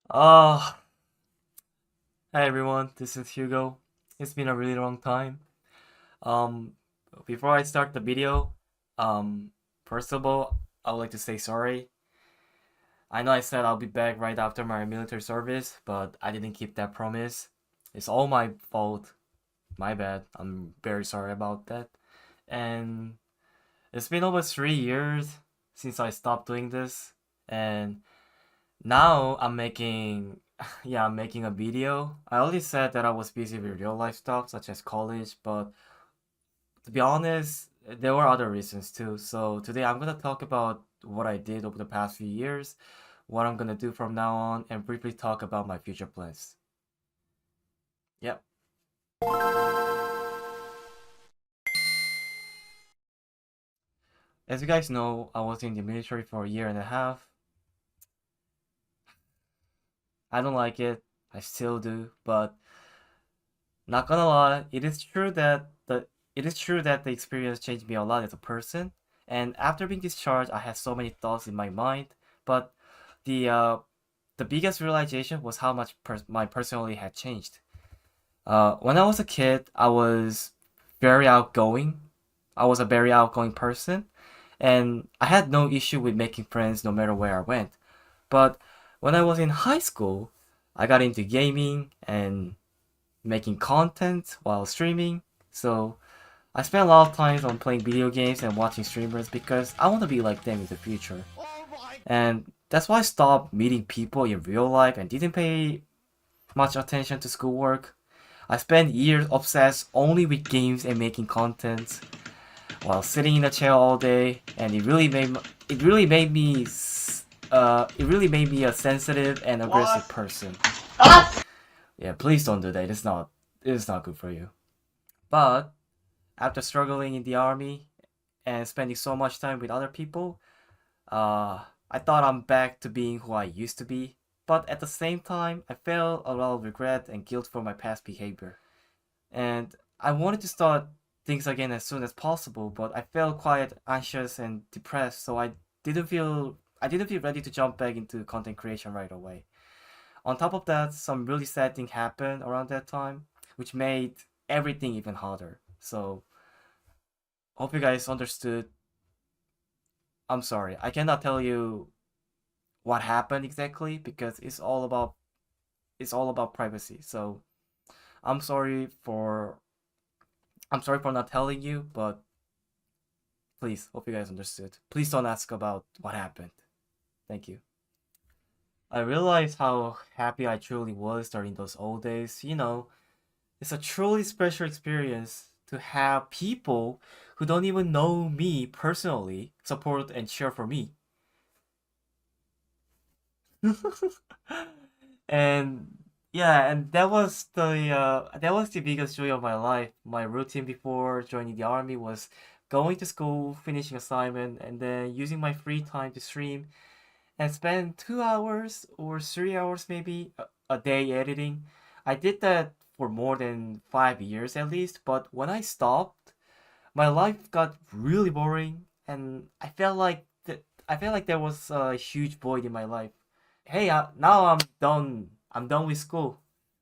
Uh, Hi everyone, this is Hugo. It's been a really long time. Um, Before I start the video, um, first of all, I would like to say sorry. I know I said I'll be back right after my military service, but I didn't keep that promise. It's all my fault. My bad. I'm very sorry about that. And it's been over 3 years since I stopped doing this, and now I'm making yeah, I'm making a video. I already said that I was busy with real life stuff such as college, but to be honest, there were other reasons too. So today I'm gonna talk about what I did over the past few years, what I'm gonna do from now on, and briefly talk about my future plans. Yep. As you guys know, I was in the military for a year and a half. I don't like it. I still do, but not gonna lie, it is true that the experience changed me a lot as a person. And after being discharged, I had so many thoughts in my mind. But the uh, the biggest realization was how much my personality had changed. When I was a kid, I was very outgoing. I was a very outgoing person, and I had no issue with making friends no matter where I went. But when I was in high school, I got into gaming and making content while streaming. So I spent a lot of time on playing video games and watching streamers because I want to be like them in the future. And that's why I stopped meeting people in real life and didn't pay much attention to schoolwork. I spent years obsessed only with games and making content while sitting in a chair all day, and it really made me a sensitive and aggressive person. Yeah, please don't do that. It's not good for you. But after struggling in the army and spending so much time with other people, I thought I'm back to being who I used to be. But at the same time, I felt a lot of regret and guilt for my past behavior. And I wanted to start things again as soon as possible, but I felt quite anxious and depressed, so I didn't feel ready to jump back into content creation right away. On top of that, some really sad thing happened around that time, which made everything even harder. So hope you guys understood. I'm sorry. I cannot tell you what happened exactly because it's all about privacy. So I'm sorry for I'm sorry for not telling you, but please, hope you guys understood. Please don't ask about what happened. Thank you. I realized how happy I truly was during those old days. It's a truly special experience to have people who don't even know me personally support and cheer for me. And yeah, and that was the biggest joy of my life. My routine before joining the army was going to school, finishing assignment, and then using my free time to stream and spend 2 hours or 3 hours maybe a day editing. I did that for more than 5 years at least, but when I stopped, my life got really boring, and I felt like there was a huge void in my life. Hey, now I'm done. I'm done with school.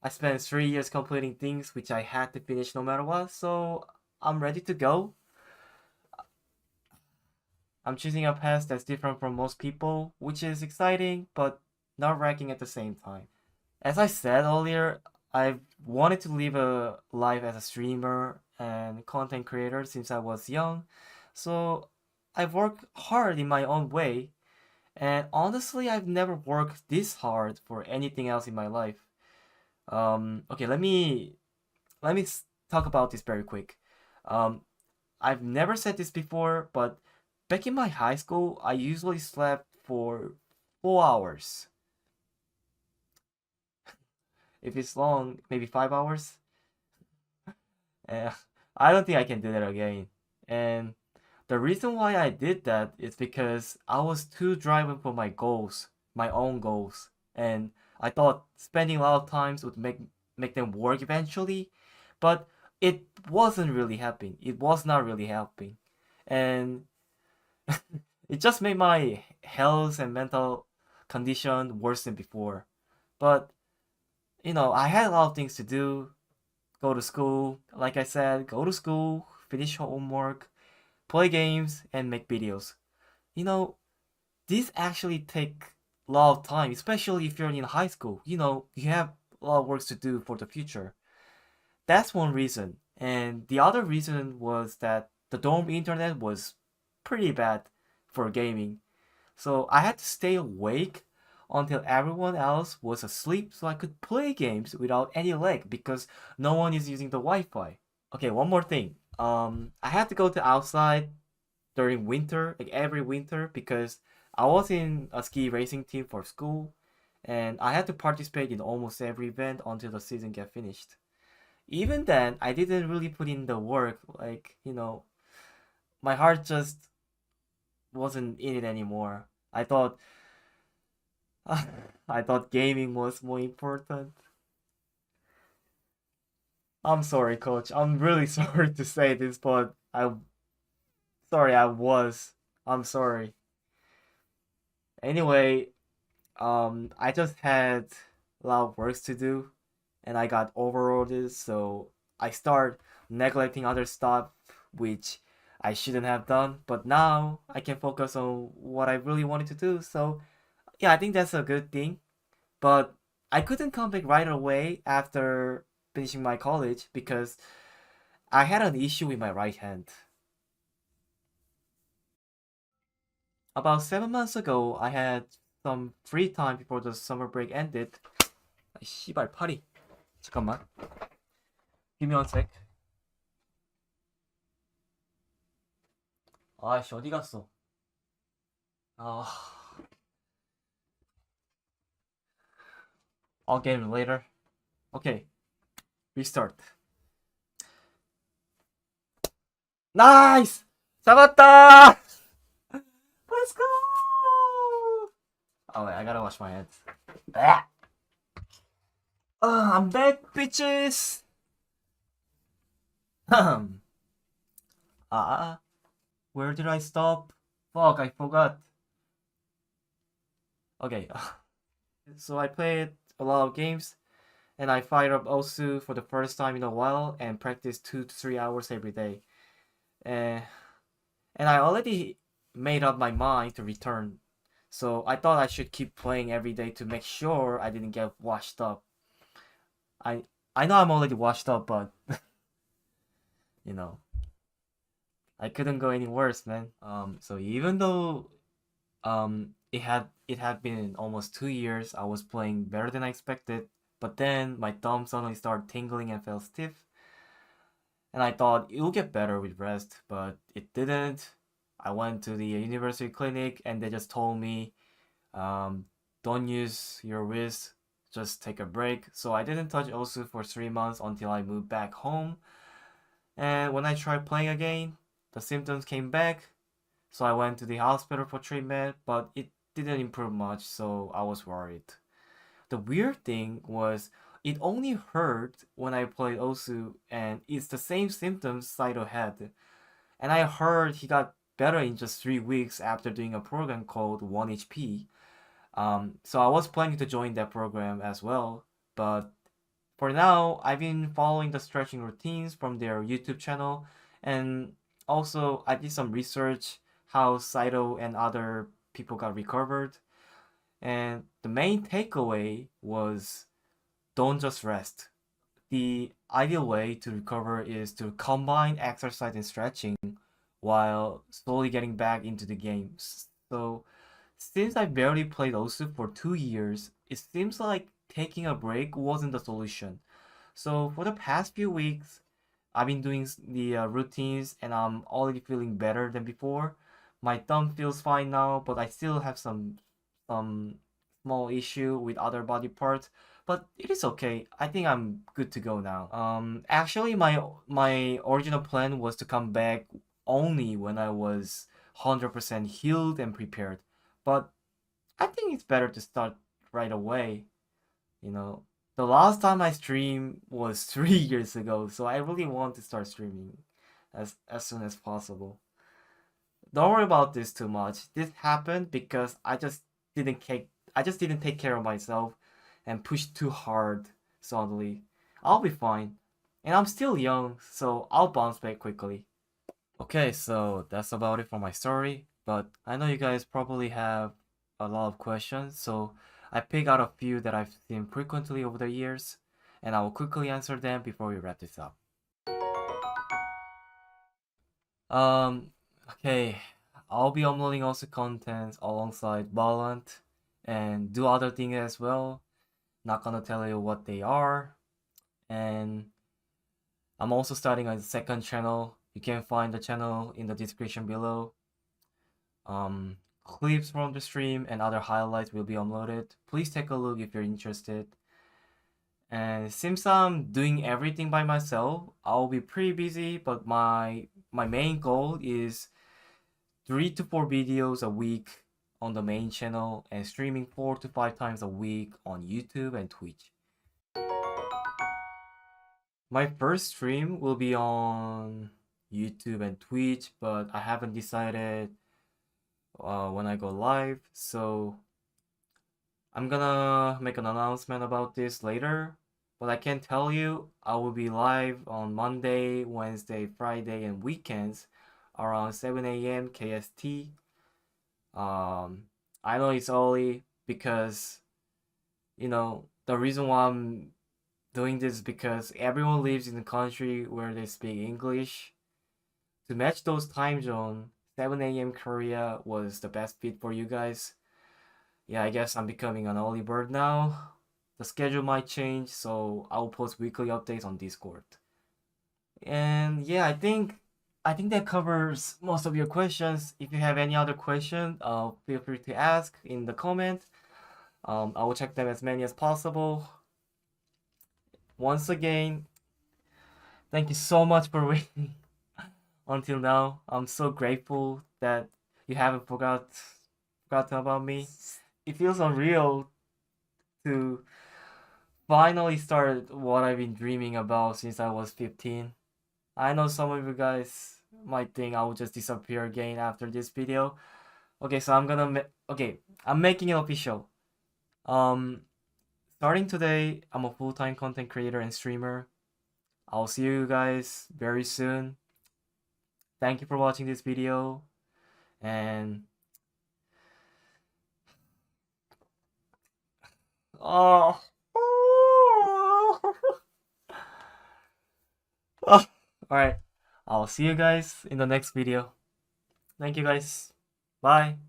I spent 3 years completing things which I had to finish no matter what, so I'm ready to go. I'm choosing a path that's different from most people, which is exciting but nerve-wracking at the same time. As I said earlier, I've wanted to live a life as a streamer and content creator since I was young, so I've worked hard in my own way, and honestly, I've never worked this hard for anything else in my life. Okay, let me talk about this very quick. Um, I've never said this before, but back in my high school, I usually slept for 4 hours. If it's long, maybe 5 hours. Uh, I don't think I can do that again. And the reason why I did that is because I was too driven for my goals, my own goals, and I thought spending a lot of times would make them work eventually, but it wasn't really helping. It was not really helping, and it just made my health and mental condition worse than before. But I had a lot of things to do. Go to school, like I said, go to school, finish homework, play games, and make videos. You know, these actually take a lot of time, especially if you're in high school. You have a lot of work to do for the future. That's one reason. And the other reason was that the dorm internet was pretty bad for gaming. So I had to stay awake until everyone else was asleep so I could play games without any lag because no one is using the Wi-Fi. Okay, one more thing. I had to go to outside during winter, like every winter, because I was in a ski racing team for school, and I had to participate in almost every event until the season get finished. Even then, I didn't really put in the work. Like, my heart just wasn't in it anymore. I thought gaming was more important. I'm sorry, coach. I'm really sorry to say this, but I was. I'm sorry. Anyway, I just had a lot of work to do, and I got overloaded, so I start neglecting other stuff, which I shouldn't have done. But now I can focus on what I really wanted to do. So yeah, I think that's a good thing. But I couldn't come back right away after finishing my college because I had an issue with my right hand. About 7 months ago, I had some free time before the summer break ended. 아, 씨발 팔이. 잠깐만. Give me one sec. 아씨 어디 갔어? 아, I'll get him later. Okay, restart. 나이스! 잡았다! Let's go! Oh wait, I gotta wash my hands. Ah! I'm back, bitches! ah, where did I stop? Fuck, I forgot. Okay, so I played a lot of games, and I fired up Osu for the first time in a while and practiced 2 to 3 hours every day. And I already made up my mind to return, so I thought I should keep playing every day to make sure I didn't get washed up. I I know I'm already washed up, but you know I couldn't go any worse, man. So even though it had been almost 2 years, I was playing better than I expected. But then my thumb suddenly started tingling and felt stiff, and I thought it would get better with rest, but it didn't. I went to the university clinic and they just told me, um, don't use your wrist, just take a break. So I didn't touch Osu for 3 months until I moved back home. And when I tried playing again, the symptoms came back. So I went to the hospital for treatment, but it didn't improve much, so I was worried. The weird thing was it only hurt when I played Osu, and it's the same symptoms Saito had. And I heard he got better in just 3 weeks after doing a program called 1HP. So I was planning to join that program as well, but for now, I've been following the stretching routines from their YouTube channel, and also I did some research how Saito and other people got recovered. And the main takeaway was don't just rest. The ideal way to recover is to combine exercise and stretching while slowly getting back into the games. So, since I barely played Osu for 2 years, it seems like taking a break wasn't the solution. So, for the past few weeks, I've been doing the routines and I'm already feeling better than before. My thumb feels fine now, but I still have some small issue with other body parts, but it is okay. I think I'm good to go now. Actually, my original plan was to come back only when I was 100% healed and prepared, but I think it's better to start right away. You know, the last time I streamed was 3 years ago, so I really want to start streaming as soon as possible. Don't worry about this too much. This happened because I just didn't take care of myself, and push too hard suddenly. I'll be fine. And I'm still young, so I'll bounce back quickly. Okay, so that's about it for my story, but I know you guys probably have a lot of questions, so I pick out a few that I've seen frequently over the years, and I will quickly answer them before we wrap this up. Um, okay, I'll be uploading also content alongside Valorant and do other things as well. Not gonna tell you what they are, and I'm also starting a second channel. You can find the channel in the description below. Clips from the stream and other highlights will be uploaded. Please take a look if you're interested. And since I'm doing everything by myself, I'll be pretty busy, but my main goal is 3 to 4 videos a week on the main channel and streaming 4 to 5 times a week on YouTube and Twitch. My first stream will be on YouTube and Twitch, but I haven't decided when I go live, so I'm gonna make an announcement about this later. But I can tell you I will be live on Monday, Wednesday, Friday, and weekends around 7 a.m. KST. I know it's early because, the reason why I'm doing this is because everyone lives in a country where they speak English. To match those time zone, 7 a.m. Korea was the best fit for you guys. Yeah, I guess I'm becoming an early bird now. The schedule might change, so I'll post weekly updates on Discord. And yeah, I think that covers most of your questions. If you have any other question, feel free to ask in the comment. I will check them as many as possible. Once again, thank you so much for waiting until now. I'm so grateful that you haven't forgotten about me. It feels unreal to finally start what I've been dreaming about since I was 15. I know some of you guys might think I will just disappear again after this video. Okay, so I'm making it official. Starting today, I'm a full-time content creator and streamer. I'll see you guys very soon. Thank you for watching this video, and oh, all right. I'll see you guys in the next video. Thank you guys. Bye.